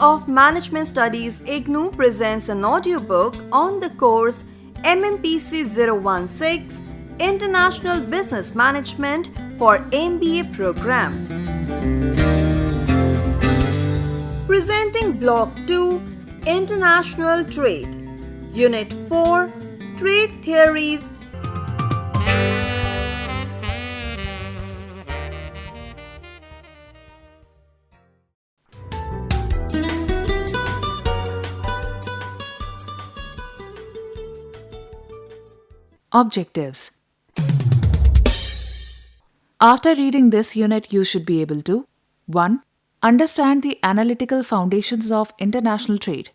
of Management Studies IGNOU presents an audiobook on the course Mmpc 016 International Business Management for MBA program. Presenting Block 2 International Trade, Unit 4 Trade Theories. Objectives. After reading this unit, you should be able to 1. Understand the analytical foundations of international trade.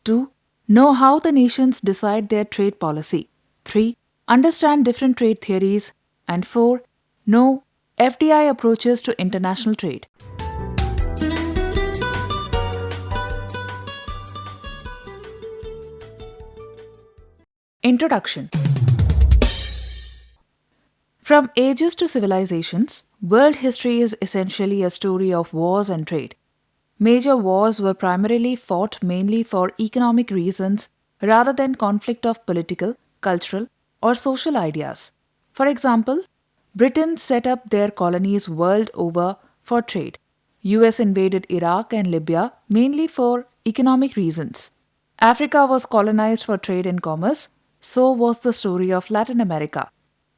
2. Know how the nations decide their trade policy. 3. Understand different trade theories. And 4. Know FDI approaches to international trade. Introduction. From ages to civilizations, world history is essentially a story of wars and trade. Major wars were primarily fought mainly for economic reasons rather than conflict of political, cultural, or social ideas. For example, Britain set up their colonies world over for trade. US invaded Iraq and Libya mainly for economic reasons. Africa was colonized for trade and commerce, so was the story of Latin America.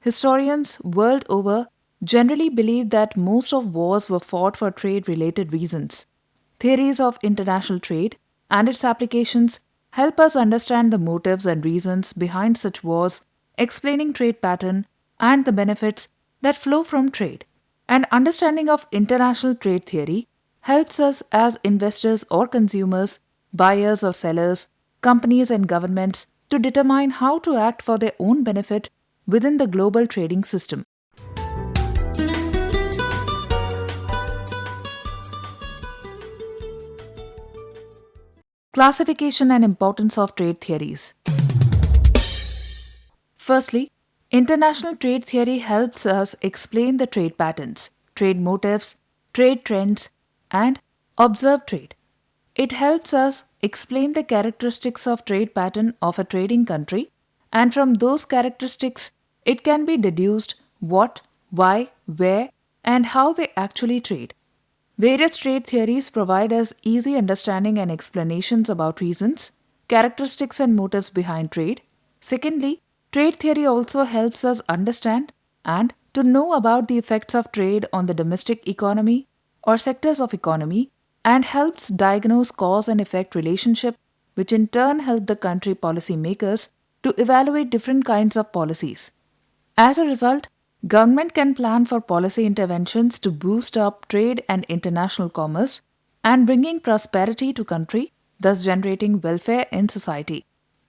Historians world over generally believe that most of wars were fought for trade-related reasons. Theories of international trade and its applications help us understand the motives and reasons behind such wars, explaining trade pattern and the benefits that flow from trade. An understanding of international trade theory helps us as investors or consumers, buyers or sellers, companies and governments to determine how to act for their own benefit within the global trading system. Classification and importance of trade theories. Firstly, international trade theory helps us explain the trade patterns, trade motives, trade trends, and observe trade. It helps us explain the characteristics of trade pattern of a trading country, and from those characteristics, it can be deduced what, why, where, and how they actually trade. Various trade theories provide us easy understanding and explanations about reasons, characteristics, and motives behind trade. Secondly, trade theory also helps us understand and to know about the effects of trade on the domestic economy or sectors of economy, and helps diagnose cause and effect relationship, which in turn help the country policy makers to evaluate different kinds of policies. As a result, government can plan for policy interventions to boost up trade and international commerce and bringing prosperity to country, thus generating welfare in society.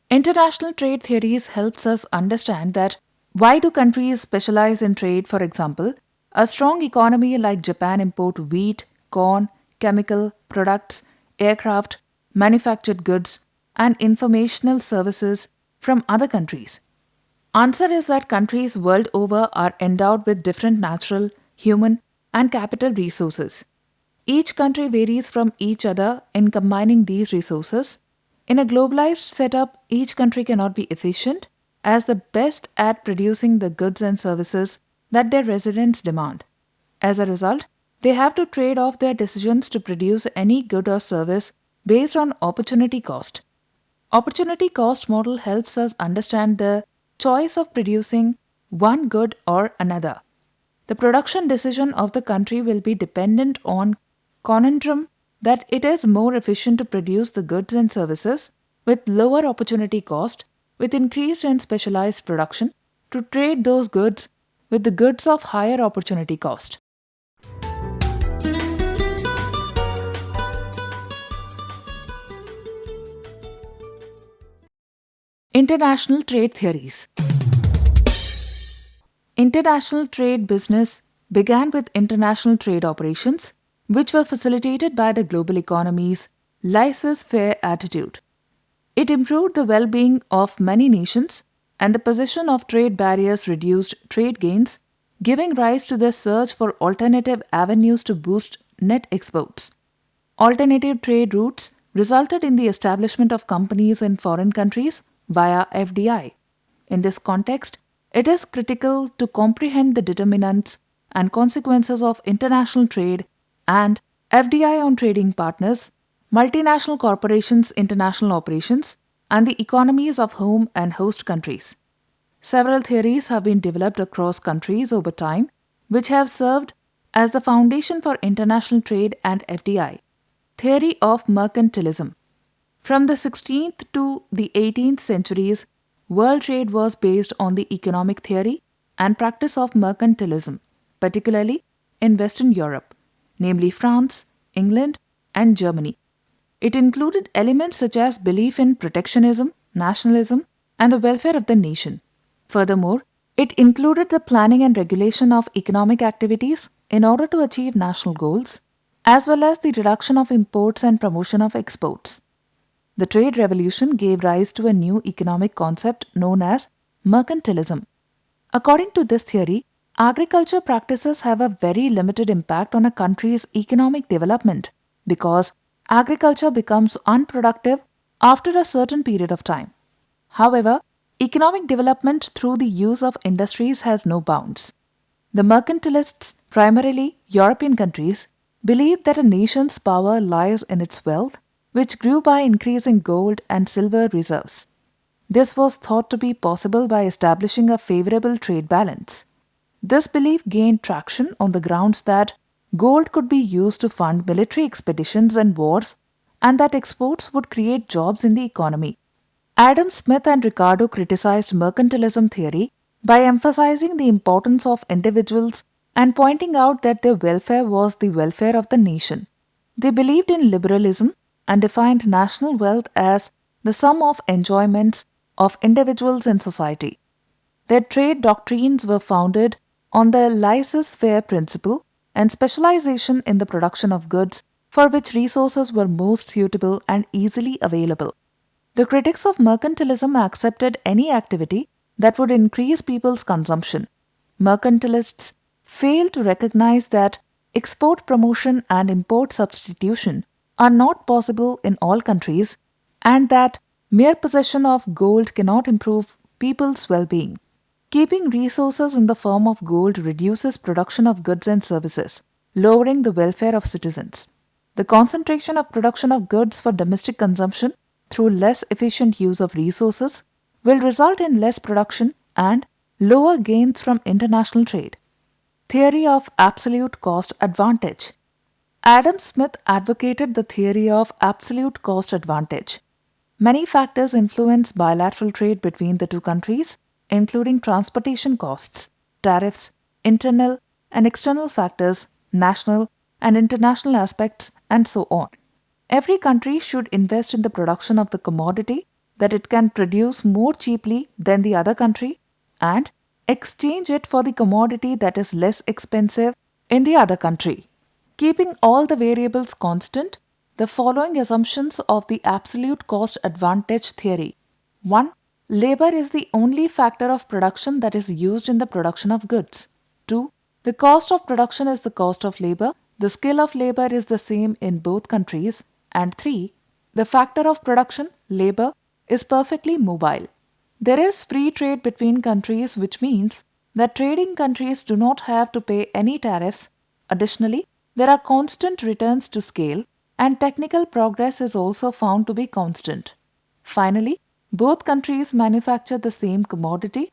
International trade theories helps us understand that why do countries specialize in trade. For example, a strong economy like Japan import wheat, corn, chemical products, aircraft, manufactured goods, and informational services from other countries. Answer is that countries world over are endowed with different natural, human, and capital resources. Each country varies from each other in combining these resources. In a globalized setup, each country cannot be efficient as the best at producing the goods and services that their residents demand. As a result, they have to trade off their decisions to produce any good or service based on opportunity cost. Opportunity cost model helps us understand the choice of producing one good or another. The production decision of the country will be dependent on conundrum that it is more efficient to produce the goods and services with lower opportunity cost with increased and specialized production to trade those goods with the goods of higher opportunity cost. International trade theories. International trade business began with international trade operations, which were facilitated by the global economy's laissez-faire attitude. It improved the well-being of many nations, and the position of trade barriers reduced trade gains, giving rise to the search for alternative avenues to boost net exports. Alternative trade routes resulted in the establishment of companies in foreign countries via FDI. In this context, it is critical to comprehend the determinants and consequences of international trade and FDI on trading partners, multinational corporations' international operations, and the economies of home and host countries. Several theories have been developed across countries over time, which have served as the foundation for international trade and FDI. Theory of mercantilism. From the 16th to the 18th centuries, world trade was based on the economic theory and practice of mercantilism, particularly in Western Europe, namely France, England, and Germany. It included elements such as belief in protectionism, nationalism, and the welfare of the nation. Furthermore, it included the planning and regulation of economic activities in order to achieve national goals, as well as the reduction of imports and promotion of exports. The trade revolution gave rise to a new economic concept known as mercantilism. According to this theory, agriculture practices have a very limited impact on a country's economic development because agriculture becomes unproductive after a certain period of time. However, economic development through the use of industries has no bounds. The mercantilists, primarily European countries, believed that a nation's power lies in its wealth, which grew by increasing gold and silver reserves. This was thought to be possible by establishing a favorable trade balance. This belief gained traction on the grounds that gold could be used to fund military expeditions and wars, and that exports would create jobs in the economy. Adam Smith and Ricardo criticized mercantilism theory by emphasizing the importance of individuals and pointing out that their welfare was the welfare of the nation. They believed in liberalism and defined national wealth as the sum of enjoyments of individuals in society. Their trade doctrines were founded on the laissez-faire principle and specialization in the production of goods for which resources were most suitable and easily available. The critics of mercantilism accepted any activity that would increase people's consumption. Mercantilists failed to recognize that export promotion and import substitution are not possible in all countries and that mere possession of gold cannot improve people's well-being. Keeping resources in the form of gold reduces production of goods and services, lowering the welfare of citizens. The concentration of production of goods for domestic consumption through less efficient use of resources will result in less production and lower gains from international trade. Theory of absolute cost advantage. Adam Smith advocated the theory of absolute cost advantage. Many factors influence bilateral trade between the two countries, including transportation costs, tariffs, internal and external factors, national and international aspects, and so on. Every country should invest in the production of the commodity that it can produce more cheaply than the other country and exchange it for the commodity that is less expensive in the other country. Keeping all the variables constant, the following assumptions of the absolute cost advantage theory. 1. Labor is the only factor of production that is used in the production of goods. 2. The cost of production is the cost of labor. The skill of labor is the same in both countries. And 3. The factor of production, labor, is perfectly mobile. There is free trade between countries, which means that trading countries do not have to pay any tariffs. Additionally, there are constant returns to scale, and technical progress is also found to be constant. Finally, both countries manufacture the same commodity.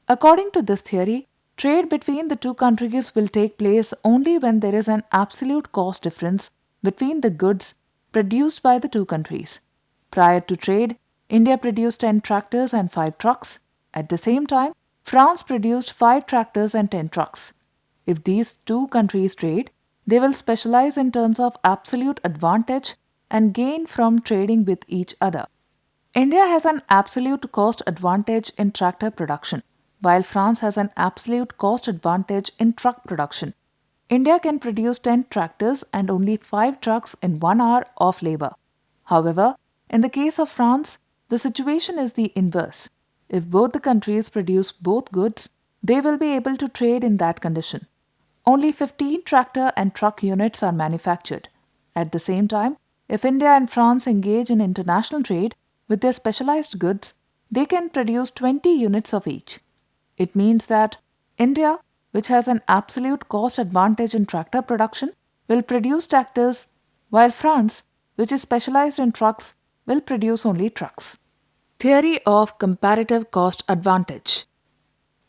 According to this theory, trade between the two countries will take place only when there is an absolute cost difference between the goods produced by the two countries. Prior to trade, India produced 10 tractors and 5 trucks. At the same time, France produced 5 tractors and 10 trucks. If these two countries trade, they will specialize in terms of absolute advantage and gain from trading with each other. India has an absolute cost advantage in tractor production, while France has an absolute cost advantage in truck production. India can produce 10 tractors and only 5 trucks in 1 hour of labor. However, in the case of France, the situation is the inverse. If both the countries produce both goods, they will be able to trade in that condition. Only 15 tractor and truck units are manufactured. At the same time, if India and France engage in international trade with their specialized goods, they can produce 20 units of each. It means that India, which has an absolute cost advantage in tractor production, will produce tractors, while France, which is specialized in trucks, will produce only trucks. Theory of comparative cost advantage.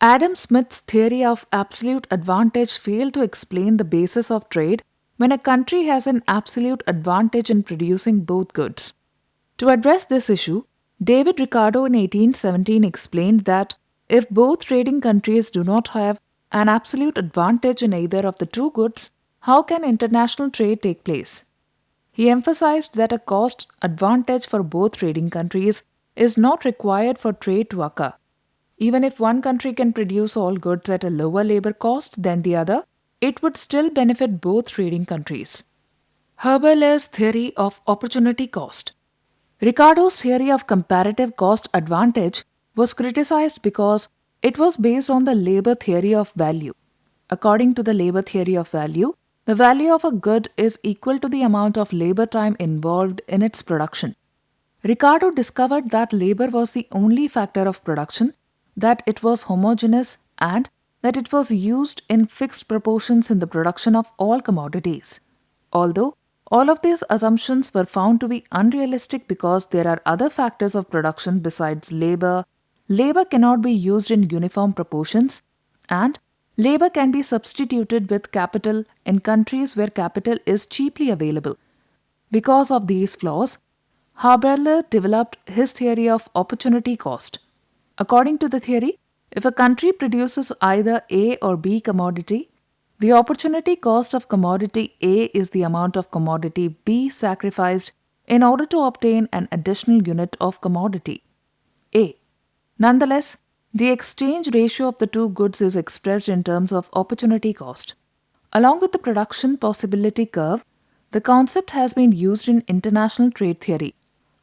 Adam Smith's theory of absolute advantage failed to explain the basis of trade when a country has an absolute advantage in producing both goods. To address this issue, David Ricardo in 1817 explained that if both trading countries do not have an absolute advantage in either of the two goods, how can international trade take place? He emphasized that a cost advantage for both trading countries is not required for trade to occur. Even if one country can produce all goods at a lower labor cost than the other, it would still benefit both trading countries. Haberler's theory of opportunity cost. Ricardo's theory of comparative cost advantage was criticized because it was based on the labor theory of value. According to the labor theory of value, the value of a good is equal to the amount of labor time involved in its production. Ricardo discovered that labor was the only factor of production, that it was homogeneous, and that it was used in fixed proportions in the production of all commodities. Although all of these assumptions were found to be unrealistic because there are other factors of production besides labor. Labor cannot be used in uniform proportions, and labor can be substituted with capital in countries where capital is cheaply available. Because of these flaws, Haberler developed his theory of opportunity cost. According to the theory, if a country produces either A or B commodity, the opportunity cost of commodity A is the amount of commodity B sacrificed in order to obtain an additional unit of commodity A. Nonetheless, the exchange ratio of the two goods is expressed in terms of opportunity cost. Along with the production possibility curve, the concept has been used in international trade theory.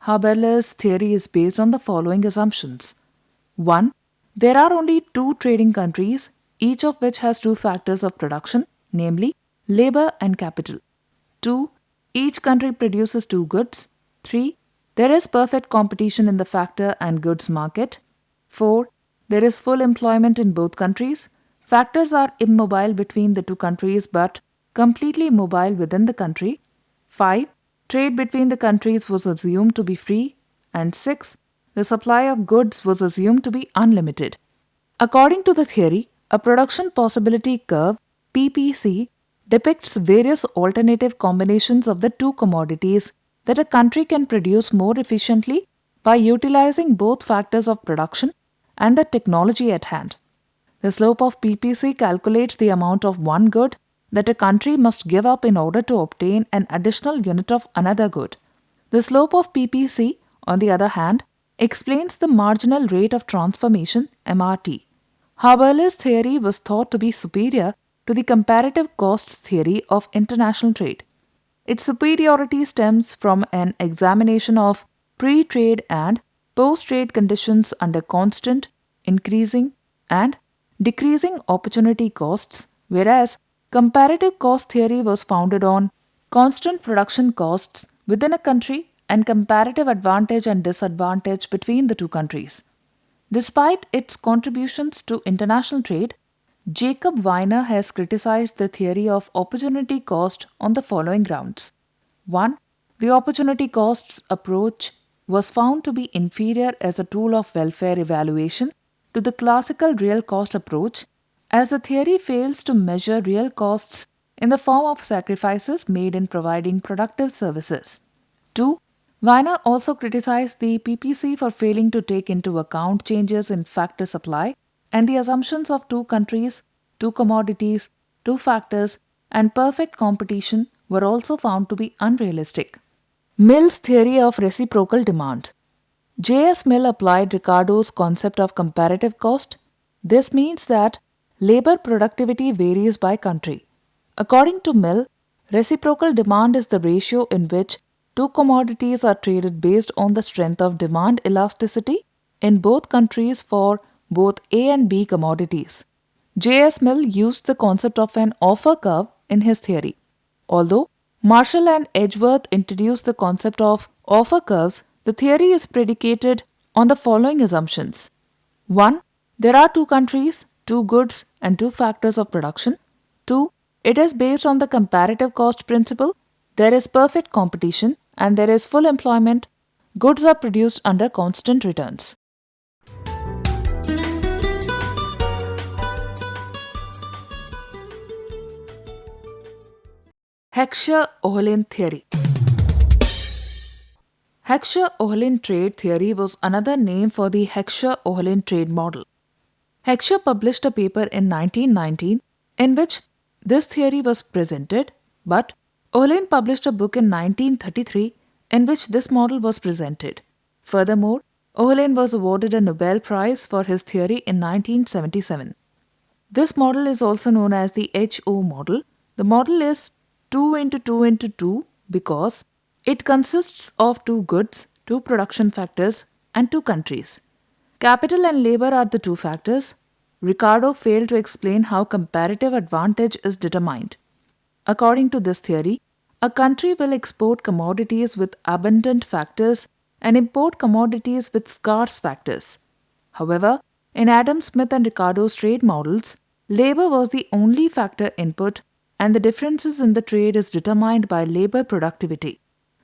Haberler's theory is based on the following assumptions. 1. There are only two trading countries, each of which has two factors of production, namely labor and capital. 2. Each country produces two goods. 3. There is perfect competition in the factor and goods market. 4. There is full employment in both countries. Factors are immobile between the two countries but completely mobile within the country. 5. Trade between the countries was assumed to be free. And 6. The supply of goods was assumed to be unlimited. According to the theory, a production possibility curve, PPC, depicts various alternative combinations of the two commodities that a country can produce more efficiently by utilizing both factors of production and the technology at hand. The slope of PPC calculates the amount of one good that a country must give up in order to obtain an additional unit of another good. The slope of PPC, on the other hand, explains the marginal rate of transformation, MRT. Haberler's theory was thought to be superior to the comparative costs theory of international trade. Its superiority stems from an examination of pre-trade and post-trade conditions under constant, increasing, and decreasing opportunity costs, whereas comparative cost theory was founded on constant production costs within a country and comparative advantage and disadvantage between the two countries. Despite its contributions to international trade, Jacob Weiner has criticized the theory of opportunity cost on the following grounds. 1. The opportunity costs approach was found to be inferior as a tool of welfare evaluation to the classical real cost approach, as the theory fails to measure real costs in the form of sacrifices made in providing productive services. 2. Weiner also criticized the PPC for failing to take into account changes in factor supply and the assumptions of two countries, two commodities, two factors, and perfect competition were also found to be unrealistic. Mill's theory of reciprocal demand. J.S. Mill applied Ricardo's concept of comparative cost. This means that labor productivity varies by country. According to Mill, reciprocal demand is the ratio in which two commodities are traded based on the strength of demand elasticity in both countries for both A and B commodities. J.S. Mill used the concept of an offer curve in his theory. Although Marshall and Edgeworth introduced the concept of offer curves. The theory is predicated on the following assumptions. 1. There are two countries, two goods, and two factors of production. 2. It is based on the comparative cost principle. There is perfect competition and there is full employment. Goods are produced under constant returns. Heckscher-Ohlin theory. Heckscher-Ohlin trade theory was another name for the Heckscher-Ohlin trade model. Heckscher published a paper in 1919 in which this theory was presented, but Ohlin published a book in 1933 in which this model was presented. Furthermore, Ohlin was awarded a Nobel Prize for his theory in 1977. This model is also known as the HO model. The model is 2 into 2 into 2 because it consists of two goods, two production factors, and two countries. Capital and labor are the two factors. Ricardo failed to explain how comparative advantage is determined. According to this theory, a country will export commodities with abundant factors and import commodities with scarce factors. However, in Adam Smith and Ricardo's trade models, labor was the only factor input and the differences in the trade is determined by labor productivity.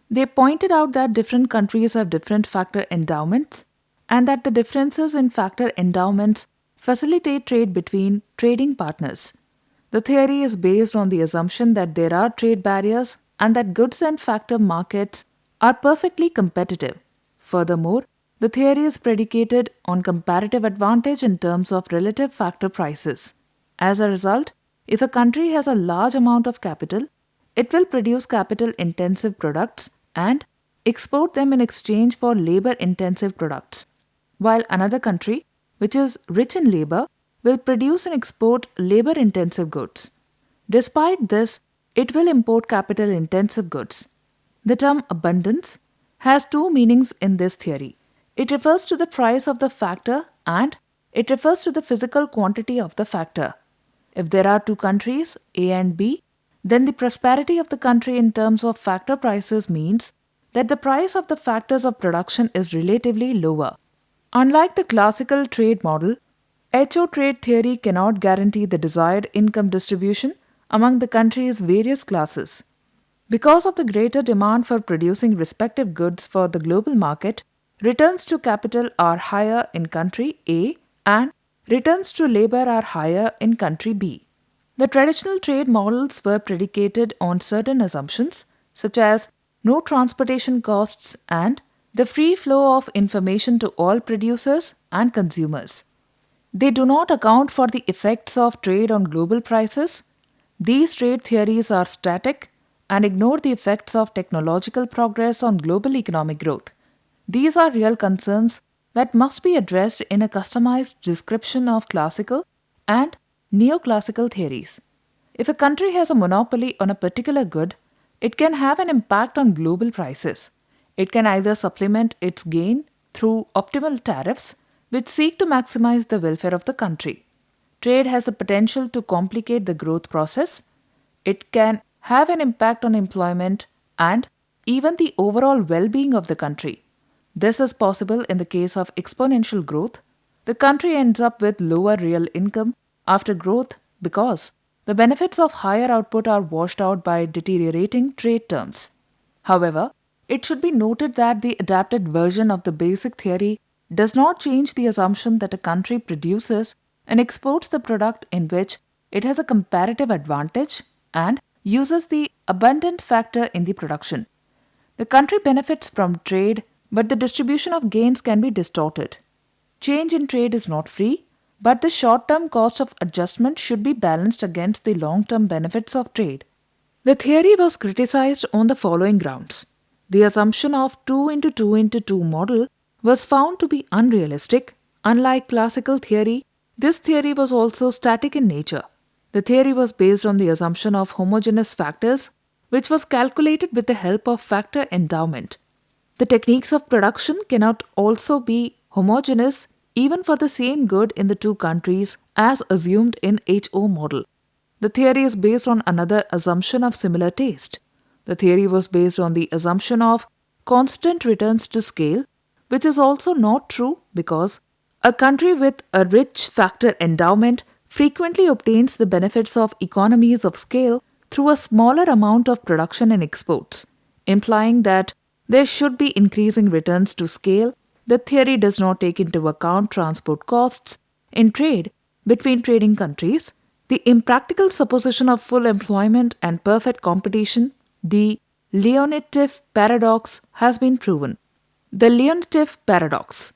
They pointed out that different countries have different factor endowments and that the differences in factor endowments facilitate trade between trading partners. The theory is based on the assumption that there are trade barriers and that goods and factor markets are perfectly competitive. Furthermore, the theory is predicated on comparative advantage in terms of relative factor prices. As a result, if a country has a large amount of capital, it will produce capital-intensive products and export them in exchange for labor-intensive products, while another country, which is rich in labor, will produce and export labor-intensive goods. Despite this, it will import capital-intensive goods. The term abundance has two meanings in this theory. It refers to the price of the factor and it refers to the physical quantity of the factor. If there are two countries, A and B, then the prosperity of the country in terms of factor prices means that the price of the factors of production is relatively lower. Unlike the classical trade model, HO trade theory cannot guarantee the desired income distribution among the country's various classes. Because of the greater demand for producing respective goods for the global market, returns to capital are higher in country A and returns to labor are higher in country B. The traditional trade models were predicated on certain assumptions, such as no transportation costs and the free flow of information to all producers and consumers. They do not account for the effects of trade on global prices. These trade theories are static and ignore the effects of technological progress on global economic growth. These are real concerns that must be addressed in a customized description of classical and neoclassical theories. If a country has a monopoly on a particular good, it can have an impact on global prices. It can either supplement its gain through optimal tariffs, which seek to maximize the welfare of the country. Trade has the potential to complicate the growth process. It can have an impact on employment and even the overall well-being of the country. This is possible in the case of exponential growth. The country ends up with lower real income after growth because the benefits of higher output are washed out by deteriorating trade terms. However, it should be noted that the adapted version of the basic theory does not change the assumption that a country produces and exports the product in which it has a comparative advantage and uses the abundant factor in the production. The country benefits from trade, but the distribution of gains can be distorted. Change in trade is not free, but the short-term cost of adjustment should be balanced against the long-term benefits of trade. The theory was criticized on the following grounds. The assumption of 2 into 2 into 2 model was found to be unrealistic. Unlike classical theory, this theory was also static in nature. The theory was based on the assumption of homogeneous factors, which was calculated with the help of factor endowment. The techniques of production cannot also be homogeneous even for the same good in the two countries as assumed in HO model. The theory is based on another assumption of similar taste. The theory was based on the assumption of constant returns to scale, which is also not true because a country with a rich factor endowment frequently obtains the benefits of economies of scale through a smaller amount of production and exports, implying that there should be increasing returns to scale. The theory does not take into account transport costs in trade between trading countries, the impractical supposition of full employment and perfect competition. The Leontief paradox has been proven. The Leontief paradox.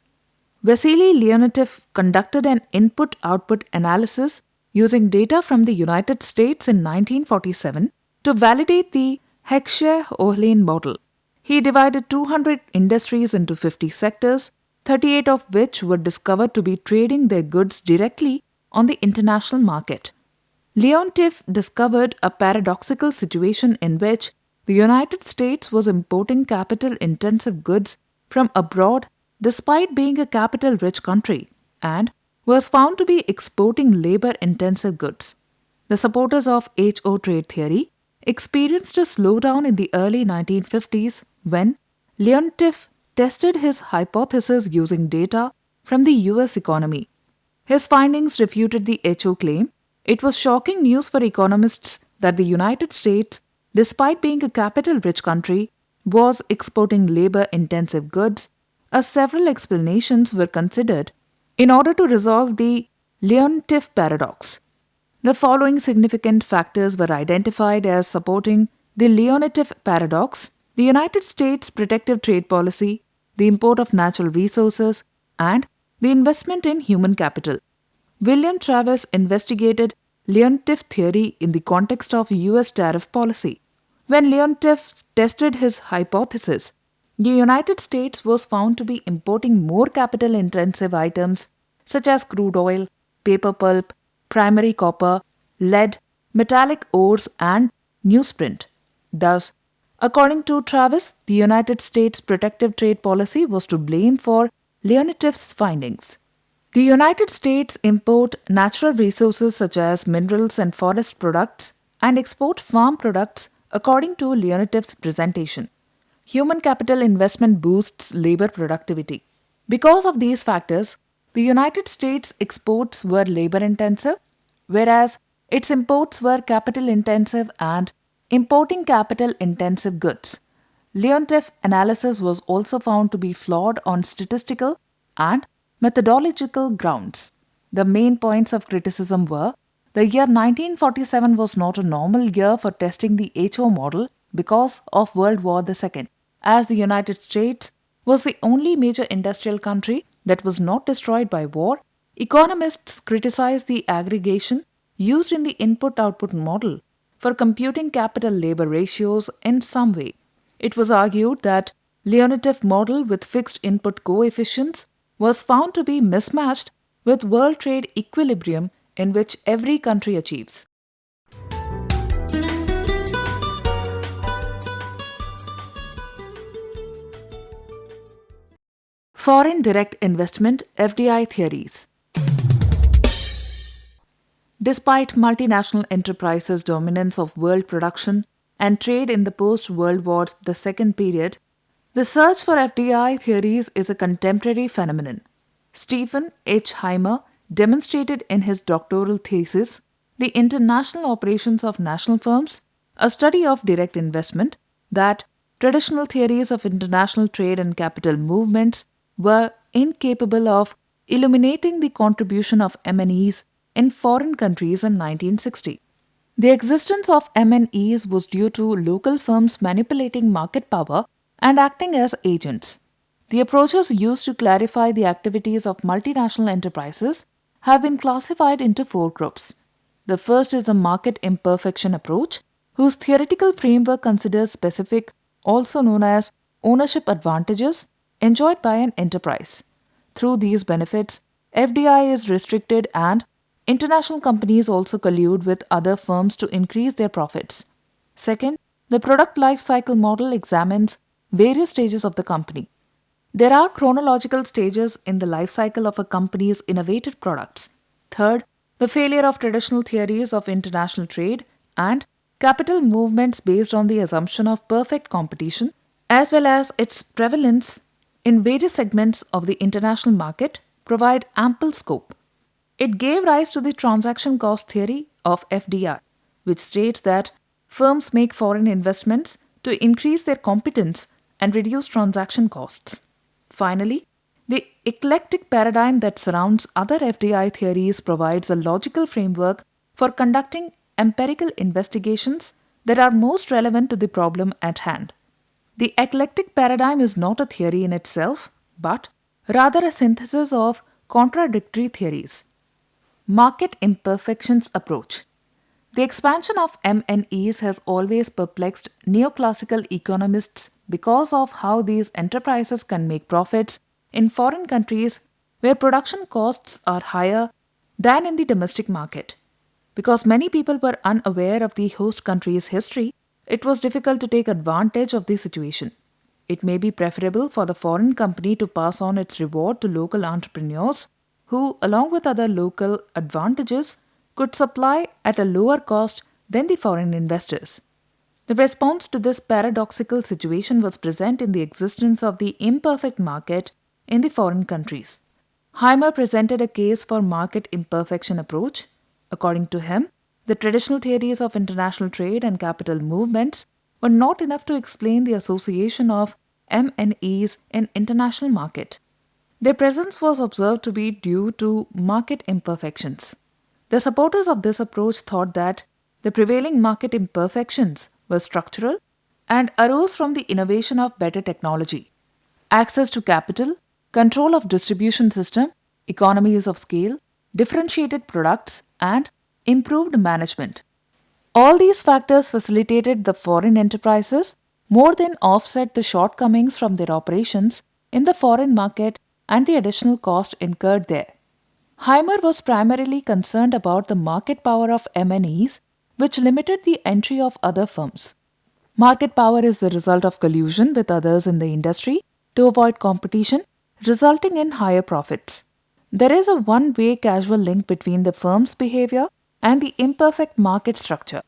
Vasily Leontief conducted an input-output analysis using data from the United States in 1947 to validate the Heckscher-Ohlin model. He divided 200 industries into 50 sectors, 38 of which were discovered to be trading their goods directly on the international market. Leontief discovered a paradoxical situation in which the United States was importing capital-intensive goods from abroad despite being a capital-rich country, and was found to be exporting labor-intensive goods. The supporters of HO trade theory experienced a slowdown in the early 1950s when Leontief tested his hypothesis using data from the US economy. His findings refuted the HO claim. It was shocking news for economists that the United States, despite being a capital-rich country, was exporting labor-intensive goods, as several explanations were considered in order to resolve the Leontief paradox. The following significant factors were identified as supporting the Leontief paradox: the United States' protective trade policy, the import of natural resources, and the investment in human capital. William Travis investigated Leontief theory in the context of US tariff policy. When Leontief tested his hypothesis, the United States was found to be importing more capital-intensive items such as crude oil, paper pulp, primary copper, lead, metallic ores, and newsprint. Thus, according to Travis, the United States' protective trade policy was to blame for Leontief's findings. The United States import natural resources such as minerals and forest products and export farm products according to Leontief's presentation. Human capital investment boosts labor productivity. Because of these factors, the United States exports were labor-intensive, whereas its imports were capital-intensive and importing capital-intensive goods. Leontief analysis was also found to be flawed on statistical and methodological grounds. The main points of criticism were: the year 1947 was not a normal year for testing the HO model because of World War II, as the United States was the only major industrial country that was not destroyed by war. Economists criticized the aggregation used in the input-output model for computing capital-labor ratios in some way. It was argued that Leontief model with fixed input coefficients was found to be mismatched with world trade equilibrium in which every country achieves. Foreign direct investment (FDI) theories. Despite multinational enterprises' dominance of world production and trade in the post-World War II period, the search for FDI theories is a contemporary phenomenon. Stephen H. Heimer demonstrated in his doctoral thesis, The International Operations of National Firms, a study of direct investment, that traditional theories of international trade and capital movements were incapable of illuminating the contribution of MNEs in foreign countries in 1960. The existence of MNEs was due to local firms manipulating market power and acting as agents. The approaches used to clarify the activities of multinational enterprises have been classified into 4 groups. The first is the market imperfection approach, whose theoretical framework considers specific, also known as ownership advantages, enjoyed by an enterprise. Through these benefits, FDI is restricted and international companies also collude with other firms to increase their profits. Second, the product life cycle model examines various stages of the company. There are chronological stages in the life cycle of a company's innovative products. Third, the failure of traditional theories of international trade and Capital movements based on the assumption of perfect competition, as well as its prevalence in various segments of the international market, provide ample scope. It gave rise to the transaction cost theory of FDI, which states that firms make foreign investments to increase their competence and reduce transaction costs. Finally, the eclectic paradigm that surrounds other FDI theories provides a logical framework for conducting empirical investigations that are most relevant to the problem at hand. The eclectic paradigm is not a theory in itself, but rather a synthesis of contradictory theories. Market imperfections approach. The expansion of MNEs has always perplexed neoclassical economists because of how these enterprises can make profits in foreign countries where production costs are higher than in the domestic market. Because many people were unaware of the host country's history, it was difficult to take advantage of the situation. It may be preferable for the foreign company to pass on its reward to local entrepreneurs who, along with other local advantages, could supply at a lower cost than the foreign investors. The response to this paradoxical situation was present in the existence of the imperfect market in the foreign countries. Heimer presented a case for market imperfection approach. According to him, the traditional theories of international trade and capital movements were not enough to explain the association of MNEs in international market. Their presence was observed to be due to market imperfections. The supporters of this approach thought that the prevailing market imperfections were structural and arose from the innovation of better technology, access to capital, control of distribution system, economies of scale, differentiated products, and improved management. All these factors facilitated the foreign enterprises more than offset the shortcomings from their operations in the foreign market and the additional cost incurred there. Heimer was primarily concerned about the market power of MNEs, which limited the entry of other firms. Market power is the result of collusion with others in the industry to avoid competition, resulting in higher profits. There is a one-way causal link between the firm's behavior and the imperfect market structure.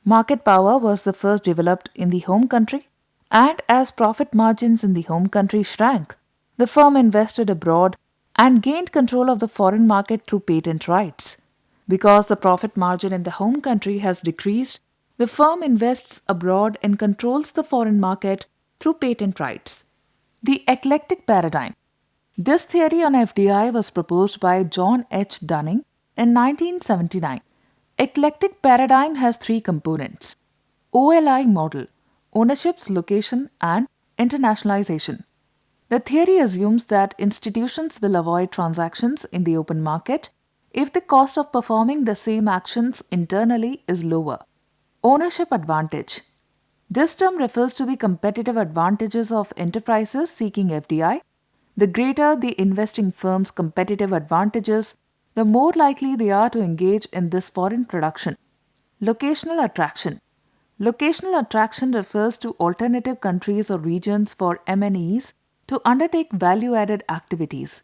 Market power was the first developed in the home country, and as profit margins in the home country shrank, the firm invested abroad and gained control of the foreign market through patent rights. Because the profit margin in the home country has decreased, the firm invests abroad and controls the foreign market through patent rights. The eclectic paradigm. This theory on FDI was proposed by John H. Dunning in 1979. Eclectic paradigm has three components: OLI model, ownership's location, and internationalization. The theory assumes that institutions will avoid transactions in the open market if the cost of performing the same actions internally is lower. Ownership advantage. This term refers to the competitive advantages of enterprises seeking FDI. The greater the investing firm's competitive advantages, the more likely they are to engage in this foreign production. Locational attraction. Locational attraction refers to alternative countries or regions for MNEs to undertake value-added activities.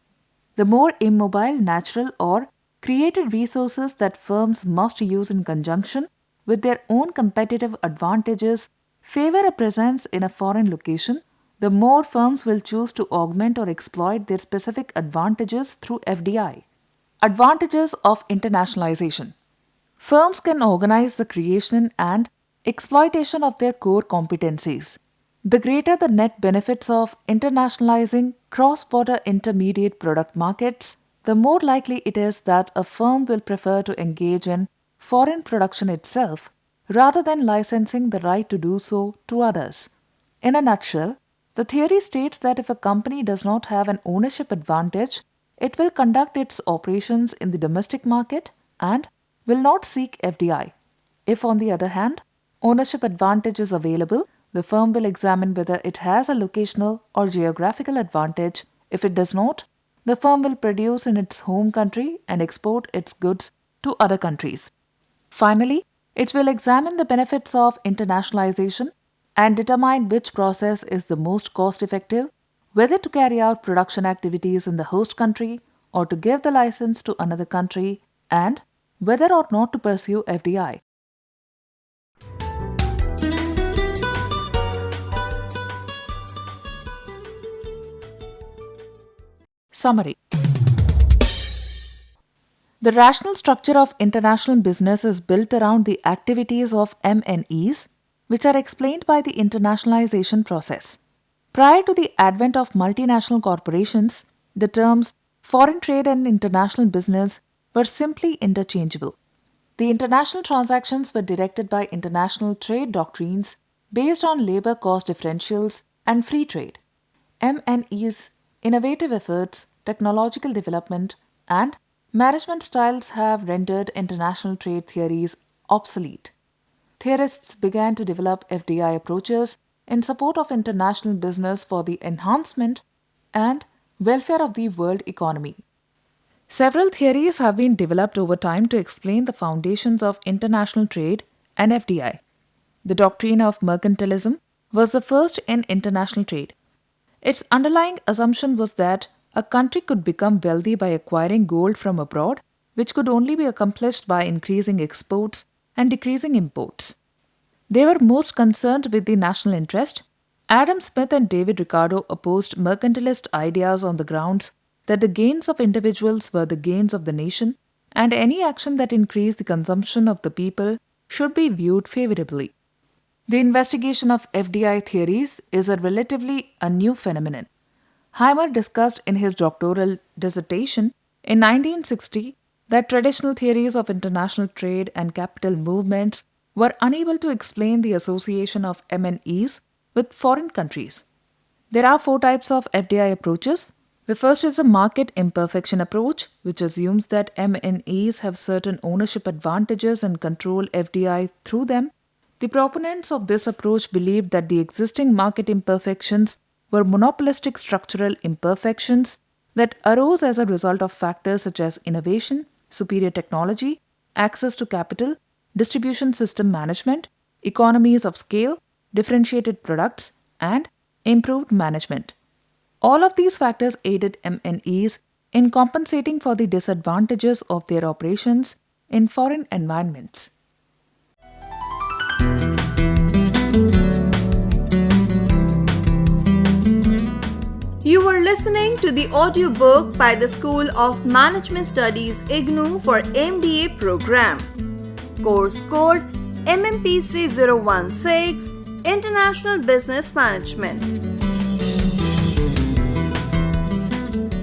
The more immobile, natural, or created resources that firms must use in conjunction with their own competitive advantages favor a presence in a foreign location, the more firms will choose to augment or exploit their specific advantages through FDI. Advantages of internationalization. Firms can organize the creation and exploitation of their core competencies. The greater the net benefits of internationalizing cross-border intermediate product markets, the more likely it is that a firm will prefer to engage in foreign production itself rather than licensing the right to do so to others. In a nutshell, the theory states that if a company does not have an ownership advantage, it will conduct its operations in the domestic market and will not seek FDI. If, on the other hand, ownership advantage is available, the firm will examine whether it has a locational or geographical advantage. If it does not, the firm will produce in its home country and export its goods to other countries. Finally, it will examine the benefits of internationalization and determine which process is the most cost-effective, whether to carry out production activities in the host country or to give the license to another country, and whether or not to pursue FDI. Summary. The rational structure of international business is built around the activities of MNEs, which are explained by the internationalization process. Prior to the advent of multinational corporations, the terms foreign trade and international business were simply interchangeable. The international transactions were directed by international trade doctrines based on labor cost differentials and free trade. MNE's innovative efforts, technological development, and management styles have rendered international trade theories obsolete. Theorists began to develop FDI approaches in support of international business for the enhancement and welfare of the world economy. Several theories have been developed over time to explain the foundations of international trade and FDI. The doctrine of mercantilism was the first in international trade. Its underlying assumption was that a country could become wealthy by acquiring gold from abroad, which could only be accomplished by increasing exports and decreasing imports. They were most concerned with the national interest. Adam Smith and David Ricardo opposed mercantilist ideas on the grounds that the gains of individuals were the gains of the nation, and any action that increased the consumption of the people should be viewed favorably. The investigation of FDI theories is a relatively new phenomenon. Heimer discussed in his doctoral dissertation in 1960 that traditional theories of international trade and capital movements were unable to explain the association of MNEs with foreign countries. There are 4 types of FDI approaches. The first is the market imperfection approach, which assumes that MNEs have certain ownership advantages and control FDI through them. The proponents of this approach believed that the existing market imperfections were monopolistic structural imperfections that arose as a result of factors such as innovation, superior technology, access to capital, distribution system management, economies of scale, differentiated products, and improved management. All of these factors aided MNEs in compensating for the disadvantages of their operations in foreign environments. You were listening to the audiobook by the School of Management Studies IGNOU for MBA program. Course code Mmpc 016 International Business Management.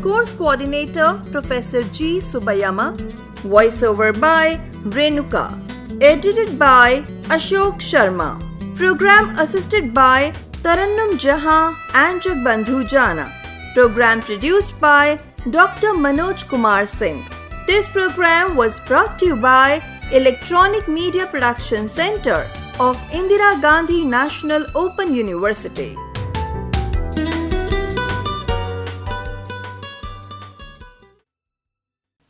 Course Coordinator Professor G. Subayama. Voiceover by Renuka. Edited by Ashok Sharma. Program assisted by Tarannum Jahan and Jagbandhu Jana. Program produced by Dr. Manoj Kumar Singh. This program was brought to you by Electronic Media Production Center of Indira Gandhi National Open University.